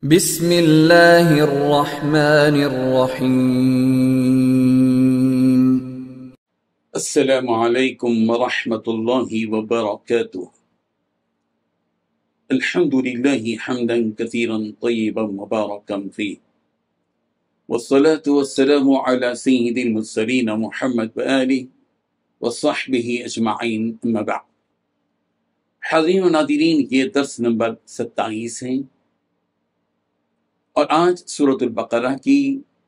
بسم اللہ الرحمن الرحیم۔ السلام علیکم ورحمۃ اللہ وبرکاتہ۔ الحمد للہ حمدا کثیرا طیبا مبارکا فیہ، والصلاة والسلام علی سید المرسلین محمد وآلہ وصحبہ اجمعین، اما بعد۔ حاضرین و ناظرین، یہ درس نمبر 27 ہیں، اور آج سورۃ البقرہ کی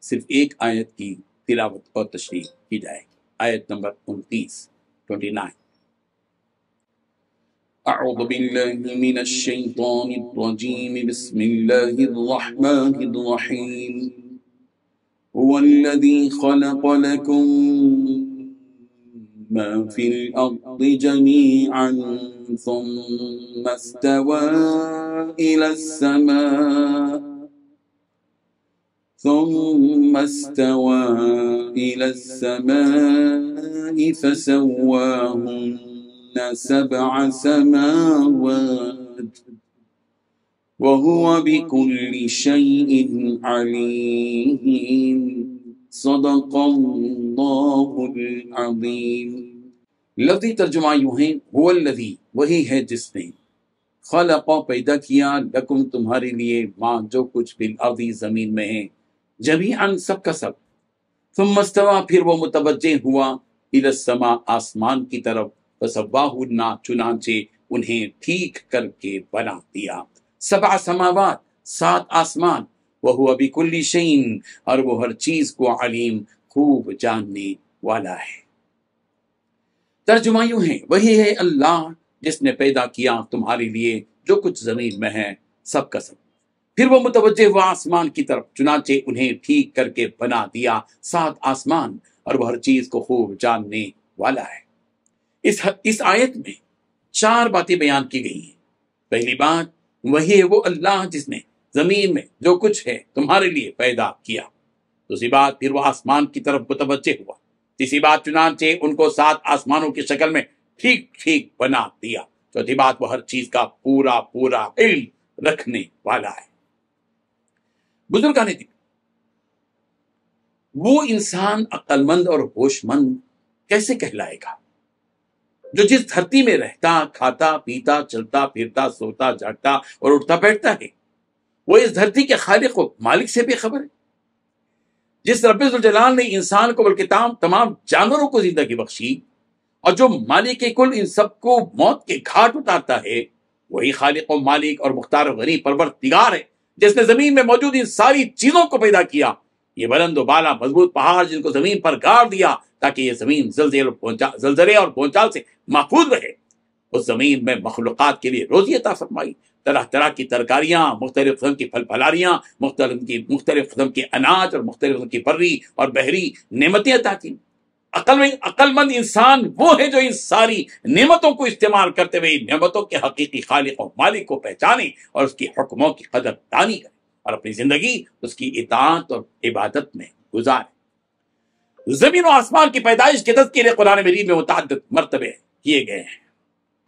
صرف ایک آیت کی تلاوت اور تشریح کی جائے گی، آیت نمبر 29۔ اعوذ باللہ من الشیطان الرجیم، بسم اللہ الرحمن الرحیم۔ هو الذی خلق لکم ما فی الارض جمیعا ثم استوى إلى السماء فسواهن 7 سماوات وهو بكل شيء عليم، صدق اللہ العظیم۔ لفظی ترجمہ یوں ہے، هو الذی، وہی ہے جس نے، خلق پیدا کیا، لکم تمہارے لیے، ماں جو کچھ فی الارض زمین میں ہے، جمیعاً سب کا سب، ثم استوى پھر وہ متوجہ ہوا، الی السماء آسمان کی طرف، فسواہن چنانچہ انہیں ٹھیک کر کے بنا دیا، 7 سماوات 7 آسمان، وہو بکل شیء اور وہ ہر چیز کو علیم خوب جاننے والا ہے۔ ترجمہ یوں ہے، وہی ہے اللہ جس نے پیدا کیا تمہارے لیے جو کچھ زمین میں ہے، سب کا سب، پھر وہ متوجہ ہوا آسمان کی طرف، چنانچہ انہیں ٹھیک کر کے بنا دیا، 7 آسمان، اور وہ ہر چیز کو خوب جاننے والا ہے۔ اس آیت میں 4 باتیں بیان کی گئی ہیں۔ پہلی بات، وہی ہے وہ اللہ جس نے زمین میں جو کچھ ہے تمہارے لیے پیدا کیا۔ دوسری بات، پھر وہ آسمان کی طرف متوجہ ہوا۔ تیسری بات، چنانچہ ان کو 7 آسمانوں کی شکل میں ٹھیک ٹھیک بنا دیا۔ چوتھی بات، وہ ہر چیز کا پورا علم رکھنے والا ہے۔ بزرگان دین، وہ انسان عقل مند اور ہوش مند کیسے کہلائے گا جو جس دھرتی میں رہتا، کھاتا، پیتا، چلتا پھرتا، سوتا جاگتا اور اٹھتا بیٹھتا ہے، وہ اس دھرتی کے خالق و مالک سے بے خبر ہے؟ جس رب ذوالجلال نے انسان کو بلکہ تمام جانوروں کو زندگی بخشی، اور جو مالک کل ان سب کو موت کے گھاٹ اتارتا ہے، وہی خالق و مالک اور مختار و غنی پروردگار ہے جس نے زمین میں موجود ان ساری چیزوں کو پیدا کیا۔ یہ بلند و بالا مضبوط پہاڑ جن کو زمین پر گاڑ دیا تاکہ یہ زمین زلزلے اور بھونچال سے محفوظ رہے، اس زمین میں مخلوقات کے لیے روزی عطا فرمائی، طرح طرح کی ترکاریاں، مختلف قسم کی پھل پھلاریاں، مختلف قسم کے اناج اور مختلف قسم کی بری اور بحری نعمتیں عطا کی۔ عقل مند انسان وہ ہے جو ان ساری نعمتوں کو استعمال کرتے ہوئے ان نعمتوں کے حقیقی خالق و مالک کو پہچانے اور اس کی حکموں کی قدر دانی کرے اور اپنی زندگی اس کی اطاعت اور عبادت میں گزارے۔ زمین و آسمان کی پیدائش کے تذکرے قرآن مجید میں متعدد مرتبے کیے گئے ہیں،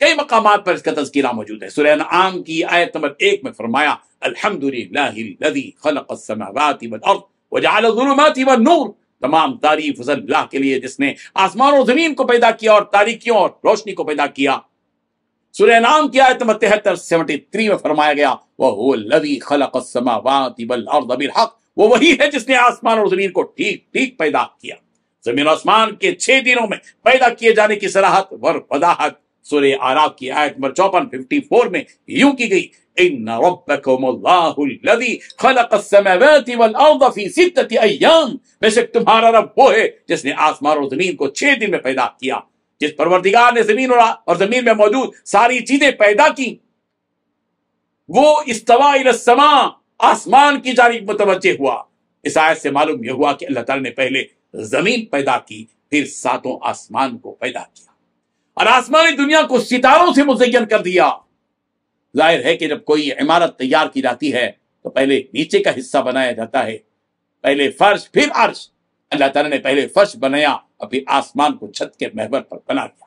کئی مقامات پر اس کا تذکرہ موجود ہے۔ سورہ انعام کی آیت نمبر 1 میں فرمایا، الحمدللہ الذی خلق السماوات والارض وجعل الظلمات والنور، تمام تعریف اس اللہ کے لیے جس نے آسمان اور زمین کو پیدا کیا اور تاریکیوں اور روشنی کو پیدا کیا۔ سورہ انعام کی آیت نمبر 73 میں فرمایا گیا، وَهُوَ الَّذِي خَلَقَ السَّمَاوَاتِ وَالْأَرْضَ بِالْحَقِّ، وہ وہی ہے جس نے آسمان اور زمین کو ٹھیک ٹھیک پیدا کیا۔ زمین و آسمان کے 6 دنوں میں پیدا کیے جانے کی صراحت اور وضاحت سورہ اعراف کی آیت نمبر 54 میں یوں کی گئی، ان ربکم اللہ الذی خلق السماوات والارض فی 6 ایام، بے شک تمہارا رب وہ ہے جس نے آسمان اور زمین کو 6 دن میں پیدا کیا۔ جس پروردگار نے زمین اور زمین میں موجود ساری چیزیں پیدا کی، وہ استوى الی السماء، آسمان کی جانب متوجہ ہوا۔ اس آیت سے معلوم یہ ہوا کہ اللہ تعالی نے پہلے زمین پیدا کی، پھر 7 آسمان کو پیدا کیا اور آسمانی دنیا کو ستاروں سے مزین کر دیا۔ ظاہر ہے کہ جب کوئی عمارت تیار کی جاتی ہے تو پہلے نیچے کا حصہ بنایا جاتا ہے، پہلے فرش پھر عرش۔ اللہ تعالیٰ نے پہلے فرش بنایا اور پھر آسمان کو چھت کے محور پر بنا دیا۔